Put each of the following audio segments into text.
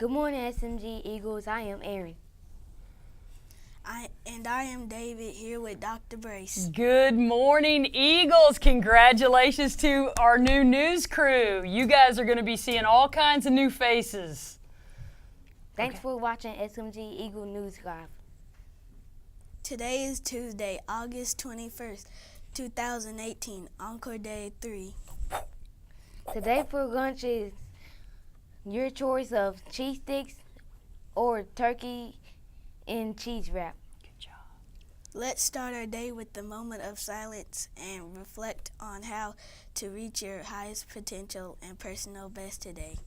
Good morning, SMG Eagles. I am Aaron. I am David, here with Dr. Brace. Good morning, Eagles. Congratulations to our new news crew. You guys are going to be seeing all kinds of new faces. Thanks for watching SMG Eagle News Live. Today is Tuesday, August 21st, 2018, Encore Day 3. Today for lunch is your choice of cheese sticks or turkey and cheese wrap. Good job. Let's start our day with the moment of silence and reflect on how to reach your highest potential and personal best today.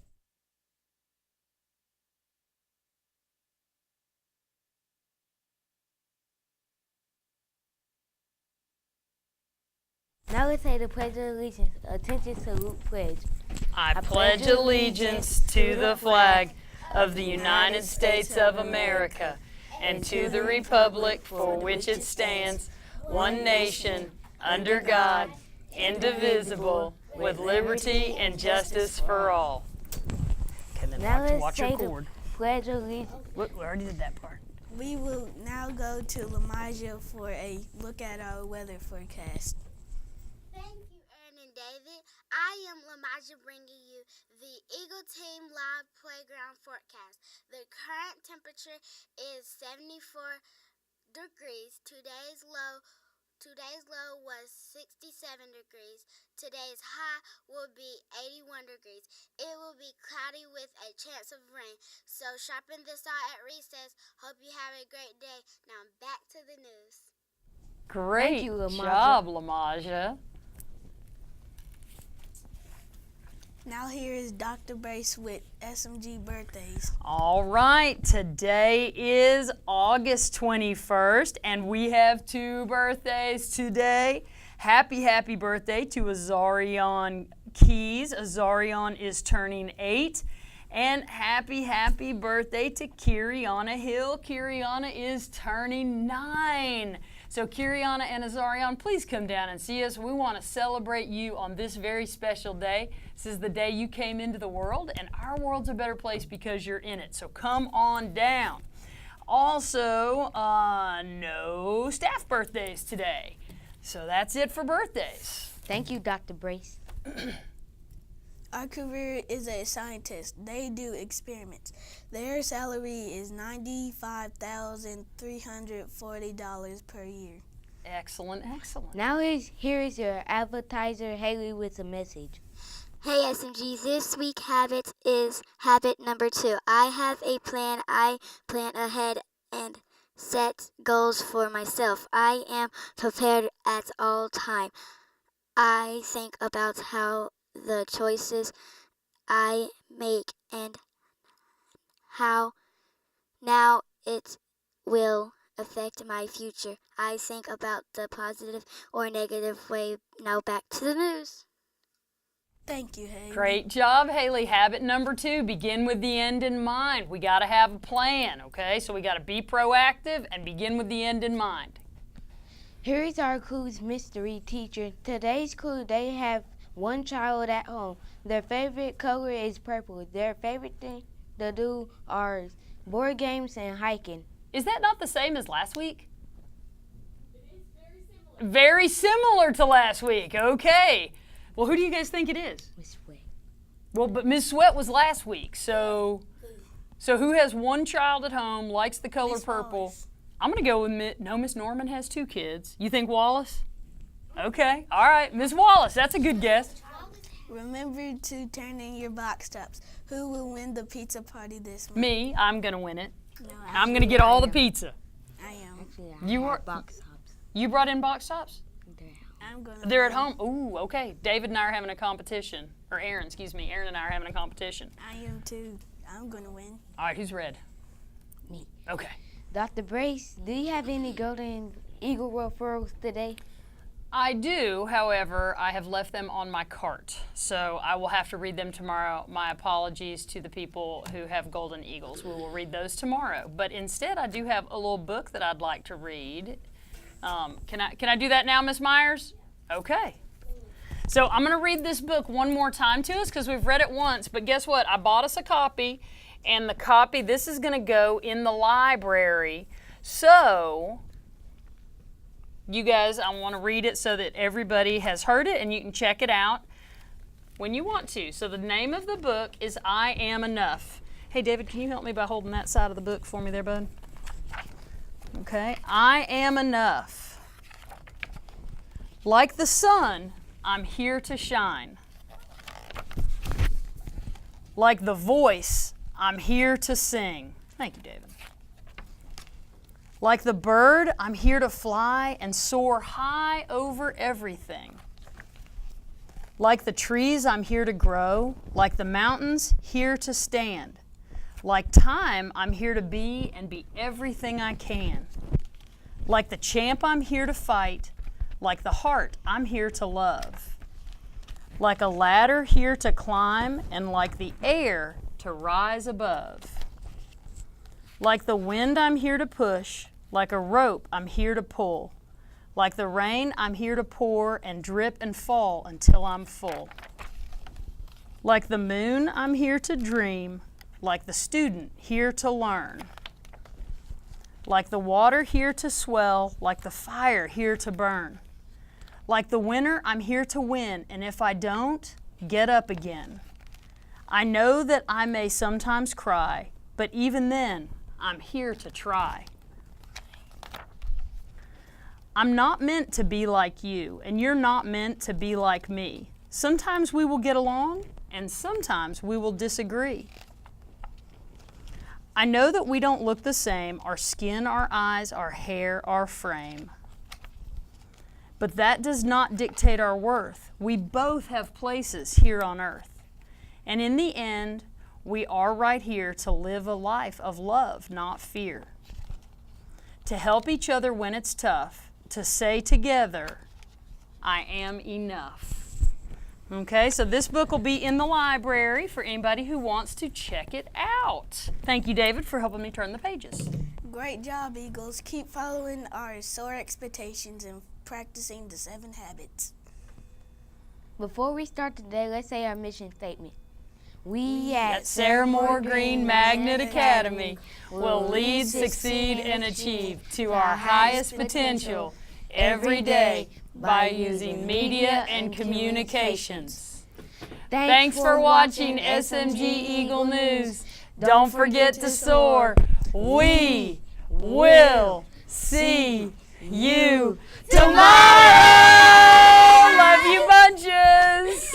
Now let's say the Pledge of Allegiance. Attention, salute, pledge. I pledge allegiance to the flag of the United States of America and to the republic for which it stands, one nation, under God, indivisible, with liberty and justice for all. Okay, then Now let's watch say your the cord. Pledge of Allegiance. We already did that part. We will now go to Lamaja for a look at our weather forecast. Thank you, Aaron and David. I am Lamaja bringing you the Eagle Team Live Playground Forecast. The current temperature is 74 degrees. Today's low was 67 degrees. Today's high will be 81 degrees. It will be cloudy with a chance of rain. So sharpen this out at recess. Hope you have a great day. Now back to the news. Great you, Lamaja. job, Lamaja. Now here is Dr. Brace with SMG birthdays. All right, today is August 21st, and we have two birthdays today. Happy birthday to Azarion Keys. Azarion is turning 8. And happy birthday to Kiriana Hill. Kiriana is turning 9. So Kiriana and Azarion, please come down and see us. We want to celebrate you on this very special day. This is the day you came into the world, and our world's a better place because you're in it. So come on down. Also, no staff birthdays today. So that's it for birthdays. Thank you, Dr. Brace. Our career is a scientist. They do experiments. Their salary is $95,340 per year. Excellent. Now here is your advertiser, Haley, with a message. Hey SMG, this week habit is habit number 2. I have a plan. I plan ahead and set goals for myself. I am prepared at all time. I think about how the choices I make and how now it will affect my future. I think about the positive or negative way. Now back to the news. Thank you, Haley. Great job, Haley. Habit number 2, begin with the end in mind. We got to have a plan, okay? So we got to be proactive and begin with the end in mind. Here is our clues mystery teacher. Today's clue, they have one child at home. Their favorite color is purple. Their favorite thing to do are board games and hiking. Is that not the same as last week? It is very similar to last week. Okay. Well, who do you guys think it is? Miss Sweat. Well, but Ms. Sweat was last week. So who has one child at home, likes the color Miss purple? Wallace. I'm going to go with Miss Norman has 2 kids. You think Wallace? Okay. All right. Miss Wallace, that's a good guess. Remember to turn in your box tops. Who will win the pizza party this month? Me, I'm going to win it. No, I'm going to get all the pizza. I am. Actually, You have are- box tops. You brought in box tops? I'm gonna. They're at win. home. Ooh, okay. David and I are having a competition. Or Aaron, excuse me. Aaron and I are having a competition. I am too. I'm gonna win. All right, who's red? Me. Okay. Dr. Brace, do you have any Golden Eagle referrals today? I do, however, I have left them on my cart. So I will have to read them tomorrow. My apologies to the people who have Golden Eagles. We will read those tomorrow. But instead, I do have a little book that I'd like to read. Can I do that now, Miss Myers? Okay. So I'm going to read this book one more time to us because we've read it once. But guess what? I bought us a copy, And the copy, this is going to go in the library. So, you guys, I want to read it so that everybody has heard it and you can check it out when you want to. So the name of the book is I Am Enough. Hey David, can you help me by holding that side of the book for me there, bud? Okay, I am enough. Like the sun, I'm here to shine. Like the voice, I'm here to sing. Thank you, David. Like the bird, I'm here to fly and soar high over everything. Like the trees, I'm here to grow. Like the mountains, here to stand. Like time, I'm here to be and be everything I can. Like the champ, I'm here to fight. Like the heart, I'm here to love. Like a ladder, here to climb, and like the air, to rise above. Like the wind, I'm here to push. Like a rope, I'm here to pull. Like the rain, I'm here to pour and drip and fall until I'm full. Like the moon, I'm here to dream. Like the student, here to learn. Like the water, here to swell. Like the fire, here to burn. Like the winner, I'm here to win, and if I don't, get up again. I know that I may sometimes cry, but even then, I'm here to try. I'm not meant to be like you, and you're not meant to be like me. Sometimes we will get along, and sometimes we will disagree. I know that we don't look the same, our skin, our eyes, our hair, our frame. But that does not dictate our worth. We both have places here on earth. And in the end, we are right here to live a life of love, not fear. To help each other when it's tough, to say together, I am enough. Okay, so this book will be in the library for anybody who wants to check it out. Thank you, David, for helping me turn the pages. Great job, Eagles. Keep following our SOAR expectations and practicing the 7 habits. Before we start today, let's say our mission statement. We At Sarah Moore Greene Magnet Academy will lead, succeed, and achieve to our highest potential every day by using media and communications. Thanks for watching SMG Eagle News. Don't forget to soar. We will see you tomorrow. Love you bunches.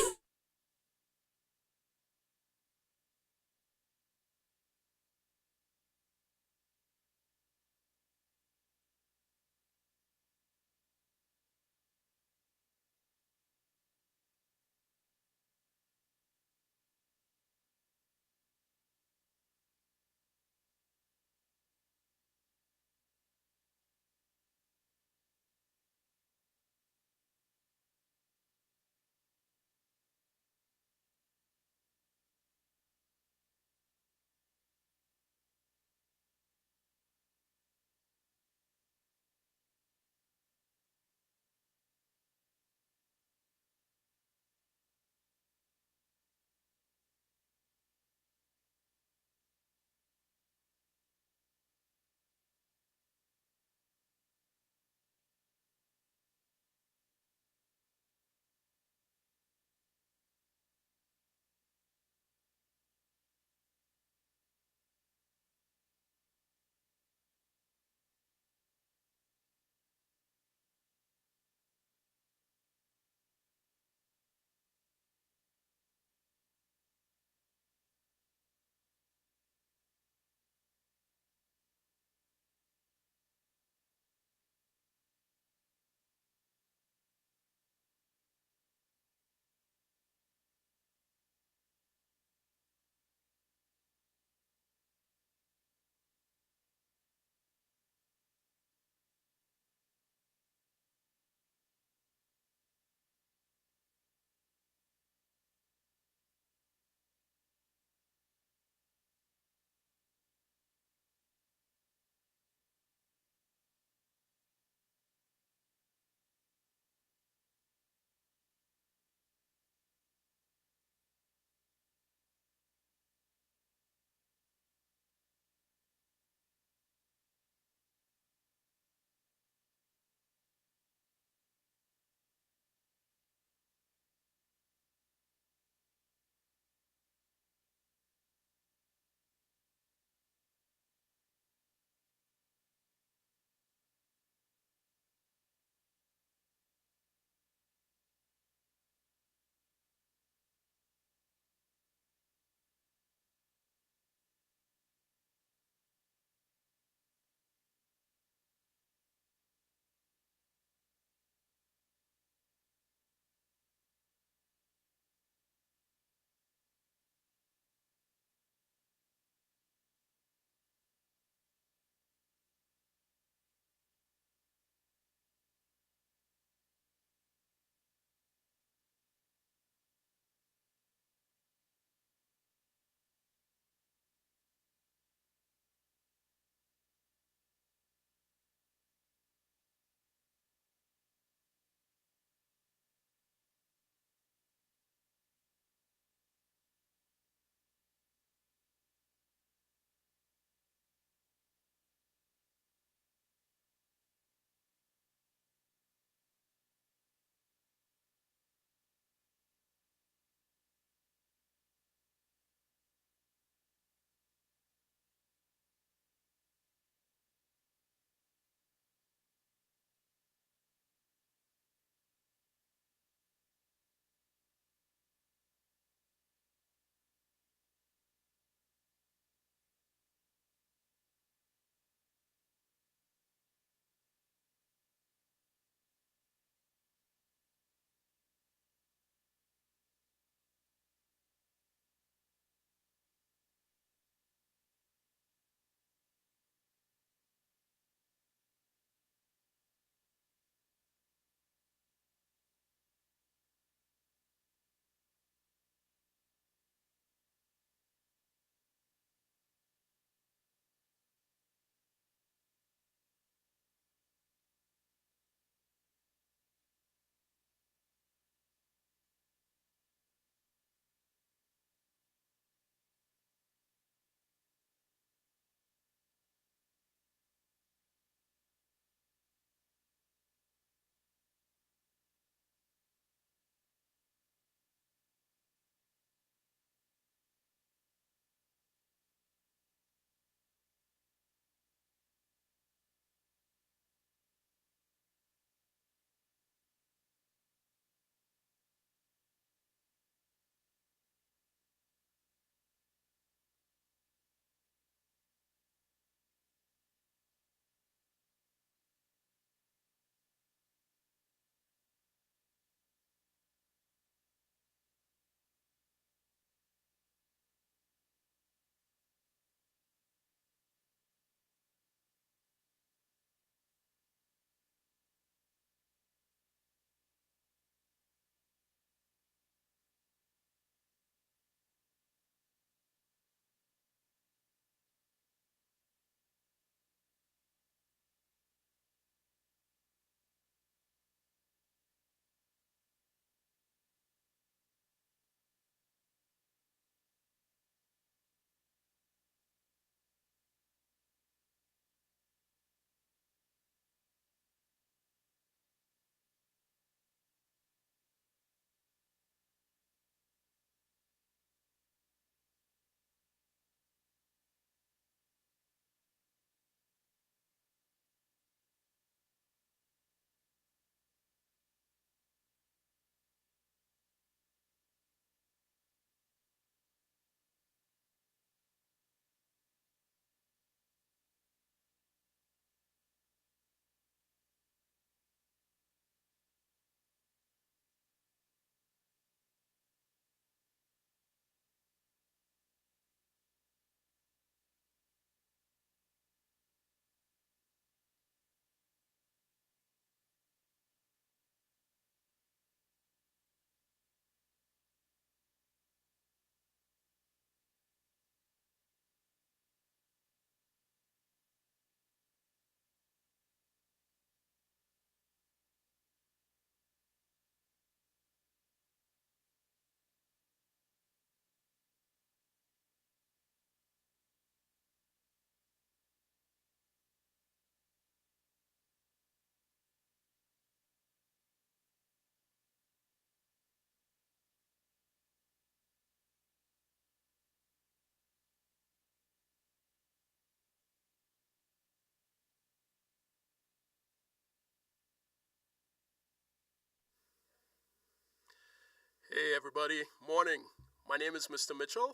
Hey everybody, morning. My name is Mr. Mitchell,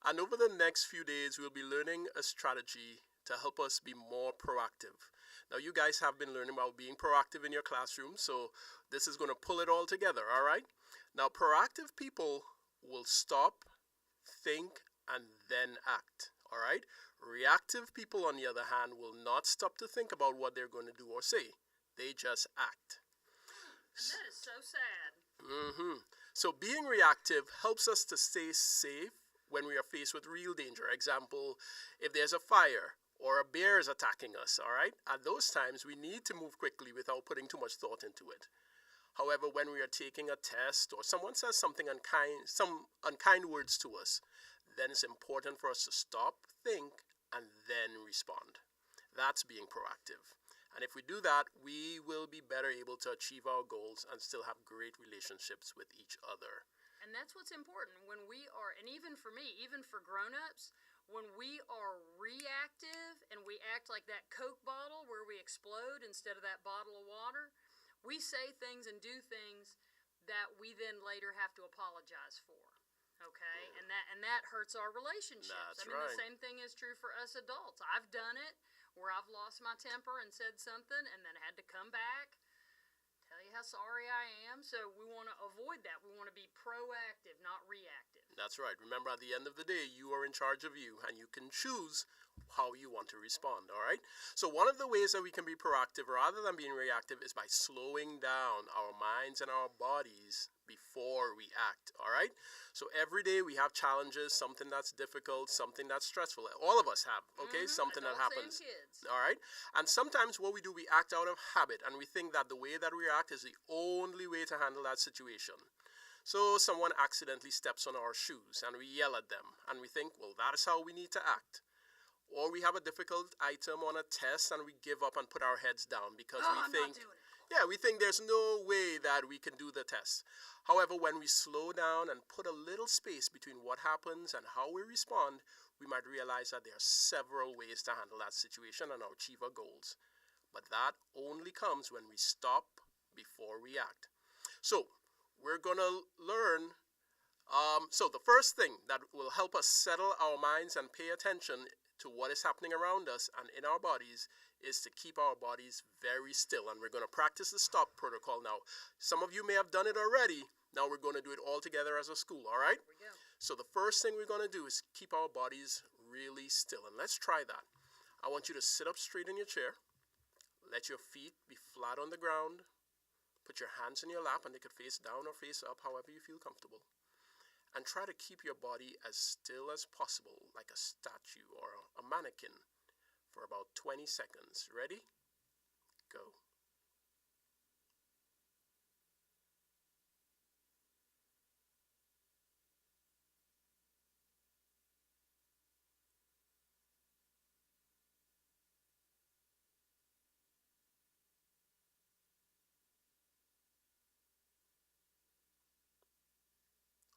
and over the next few days, we'll be learning a strategy to help us be more proactive. Now, you guys have been learning about being proactive in your classroom, so this is going to pull it all together, all right? Now, proactive people will stop, think, and then act, all right? Reactive people, on the other hand, will not stop to think about what they're going to do or say. They just act. And that is so sad. So being reactive helps us to stay safe when we are faced with real danger. Example, if there's a fire or a bear is attacking us, all right? At those times, we need to move quickly without putting too much thought into it. However, when we are taking a test or someone says something unkind, some unkind words to us, then it's important for us to stop, think, and then respond. That's being proactive. And if we do that, we will be better able to achieve our goals and still have great relationships with each other. And that's what's important when we are, and even for me, even for grown-ups, when we are reactive and we act like that Coke bottle where we explode instead of that bottle of water, we say things and do things that we then later have to apologize for. Okay, and that hurts our relationships. That's I mean, right. the same thing is true for us adults. I've done it where I've lost my temper and said something and then had to come back, tell you how sorry I am. So we want to avoid that. We want to be proactive, not reactive. That's right. Remember, at the end of the day, you are in charge of you, and you can choose how you want to respond, all right? So one of the ways that we can be proactive rather than being reactive is by slowing down our minds and our bodies before we act, all right? So every day we have challenges, something that's difficult, something that's stressful. All of us have, okay? Something that Adults happens. and kids. All right? And sometimes what we do, we act out of habit, and we think that the way that we act is the only way to handle that situation. So someone accidentally steps on our shoes and we yell at them and we think, well, that is how we need to act. Or we have a difficult item on a test and we give up and put our heads down because Oh, we I'm think, not doing it. yeah, we think there's no way that we can do the test. However, when we slow down and put a little space between what happens and how we respond, we might realize that there are several ways to handle that situation and achieve our goals. But that only comes when we stop before we act. So, we're going to learn. So, the first thing that will help us settle our minds and pay attention to what is happening around us and in our bodies is to keep our bodies very still. And we're going to practice the stop protocol now. Some of you may have done it already. Now we're going to do it all together as a school, all right? Here we go. So the first thing we're going to do is keep our bodies really still. And let's try that. I want you to sit up straight in your chair. Let your feet be flat on the ground. Put your hands in your lap, and they could face down or face up, however you feel comfortable. And try to keep your body as still as possible, like a statue or a mannequin, for about 20 seconds. Ready? Go.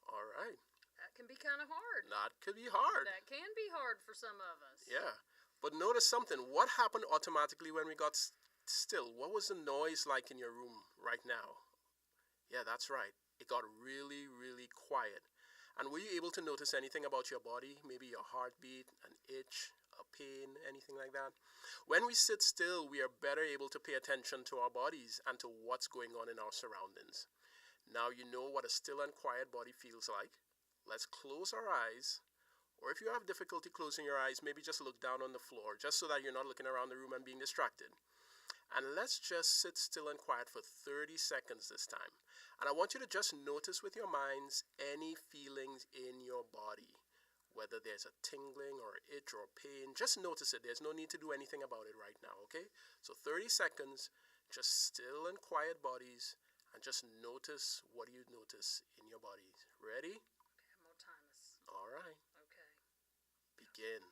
All right. That can be kind of hard. That could be hard. That can be hard for some of us. Yeah. But notice something. What happened automatically when we got still? What was the noise like in your room right now? Yeah, that's right. It got really, really quiet. And were you able to notice anything about your body? Maybe your heartbeat, an itch, a pain, anything like that? When we sit still, we are better able to pay attention to our bodies and to what's going on in our surroundings. Now you know what a still and quiet body feels like. Let's close our eyes. Or if you have difficulty closing your eyes, maybe just look down on the floor, just so that you're not looking around the room and being distracted. And let's just sit still and quiet for 30 seconds this time. And I want you to just notice with your minds any feelings in your body. Whether there's a tingling or itch or pain, just notice it. There's no need to do anything about it right now, okay? So 30 seconds, just still and quiet bodies, and just notice what you notice in your body. Ready? Okay, I'm gonna time this. All right. Okay. Begin.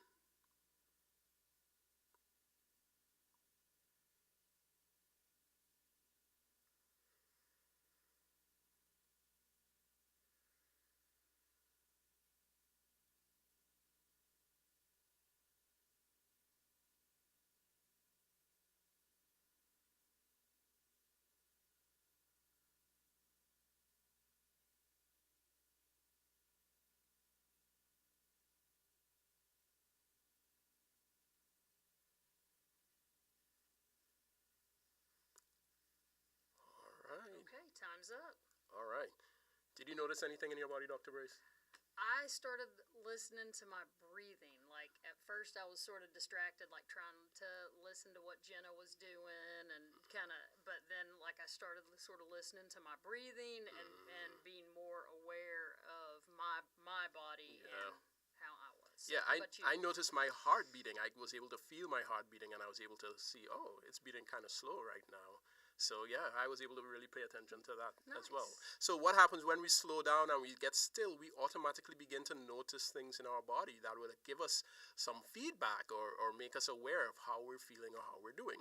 Thumbs up. All right. Did you notice anything in your body, Dr. Brace? I started listening to my breathing. Like, at first I was sort of distracted, like trying to listen to what Jenna was doing and kind of, but then like I started sort of listening to my breathing and being more aware of my body and how I was. Yeah, How about you? I noticed my heart beating. I was able to feel my heart beating, and I was able to see, oh, it's beating kind of slow right now. So yeah, I was able to really pay attention to that as well. Nice. So what happens when we slow down and we get still, we automatically begin to notice things in our body that will give us some feedback or make us aware of how we're feeling or how we're doing.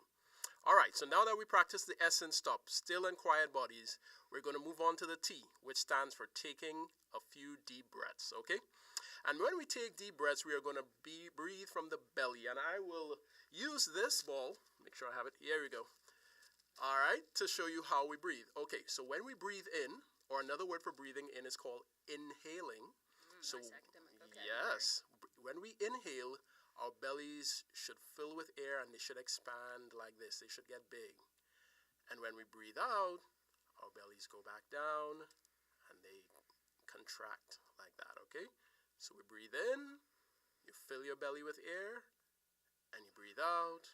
All right, so now that we practice the S and stop, still and quiet bodies, we're going to move on to the T, which stands for taking a few deep breaths, okay? And when we take deep breaths, we are going to breathe from the belly. And I will use this ball, make sure I have it, here we go. All right, to show you how we breathe. Okay, so when we breathe in, or another word for breathing in is called inhaling. So Nice academic vocabulary. yes, when we inhale, our bellies should fill with air and they should expand like this. They should get big. And when we breathe out, our bellies go back down and they contract like that, okay? So we breathe in, you fill your belly with air, and you breathe out,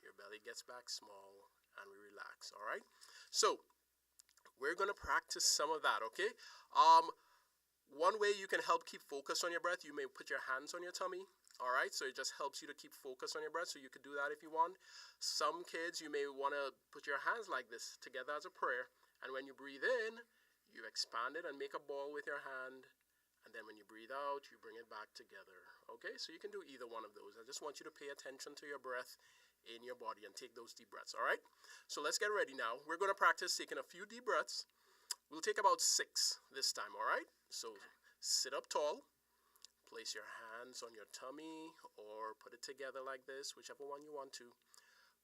your belly gets back small, and we relax, all right? So we're going to practice some of that, okay? One way you can help keep focus on your breath, you may put your hands on your tummy, all right? So it just helps you to keep focus on your breath, so you could do that if you want. Some kids, you may want to put your hands like this together as a prayer, and when you breathe in, you expand it and make a ball with your hand, and then when you breathe out, you bring it back together, okay? So you can do either one of those. I just want you to pay attention to your breath in your body and take those deep breaths, all right? So let's get ready now. We're going to practice taking a few deep breaths. We'll take about 6 this time, all right? So sit up tall. Place your hands on your tummy or put it together like this, whichever one you want to.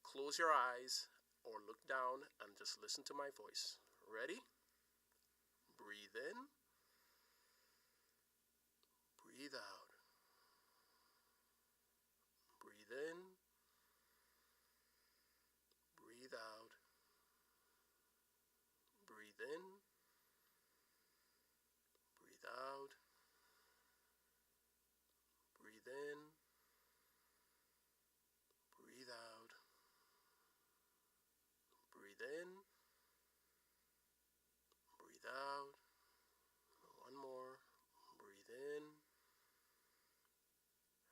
Close your eyes or look down and just listen to my voice. Ready? Breathe in. Breathe out. Breathe in. Breathe out. Breathe in. Breathe out. Breathe in. Breathe out. Breathe in. Breathe out. One more. Breathe in.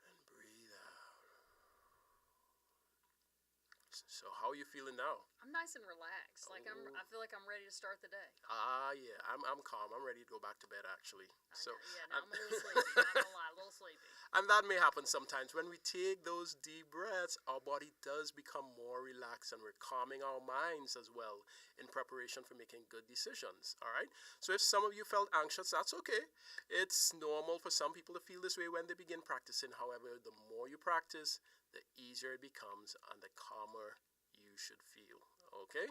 And breathe out. So how are you feeling now? I'm nice and relaxed. Like I feel like I'm ready to start the day. Yeah, I'm calm. I'm ready to go back to bed actually. Now I'm a little sleepy. Not gonna lie, a little sleepy. And that may happen sometimes. When we take those deep breaths, our body does become more relaxed and we're calming our minds as well in preparation for making good decisions, all right? So if some of you felt anxious, that's okay. It's normal for some people to feel this way when they begin practicing. However, the more you practice, the easier it becomes and the calmer you should feel, okay?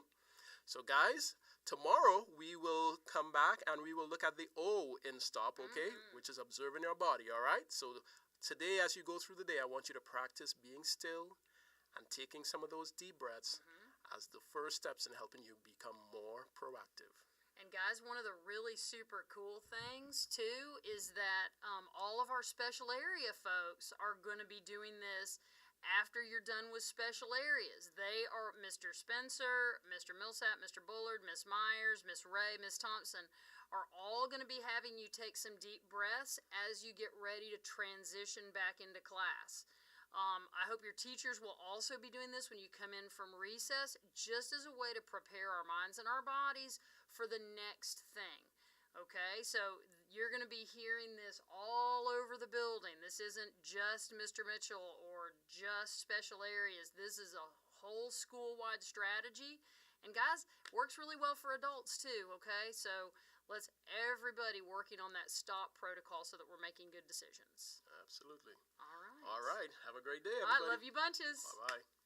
So guys, tomorrow we will come back and we will look at the O in stop, okay? Which is observing your body, all right? So today as you go through the day, I want you to practice being still and taking some of those deep breaths as the first steps in helping you become more proactive. And guys, one of the really super cool things too is that all of our special area folks are going to be doing this after you're done with special areas. They are Mr. Spencer, Mr. Millsap, Mr. Bullard, Miss Myers, Miss Ray, Miss Thompson are all going to be having you take some deep breaths as you get ready to transition back into class. I hope your teachers will also be doing this when you come in from recess, just as a way to prepare our minds and our bodies for the next thing. Okay, so you're going to be hearing this all over the building. This isn't just Mr. Mitchell or just special areas. This is a whole school-wide strategy. And guys, works really well for adults too, okay? So let's everybody working on that stop protocol so that we're making good decisions. Absolutely. All right. All right. Have a great day, All everybody. right, love you bunches. Bye-bye.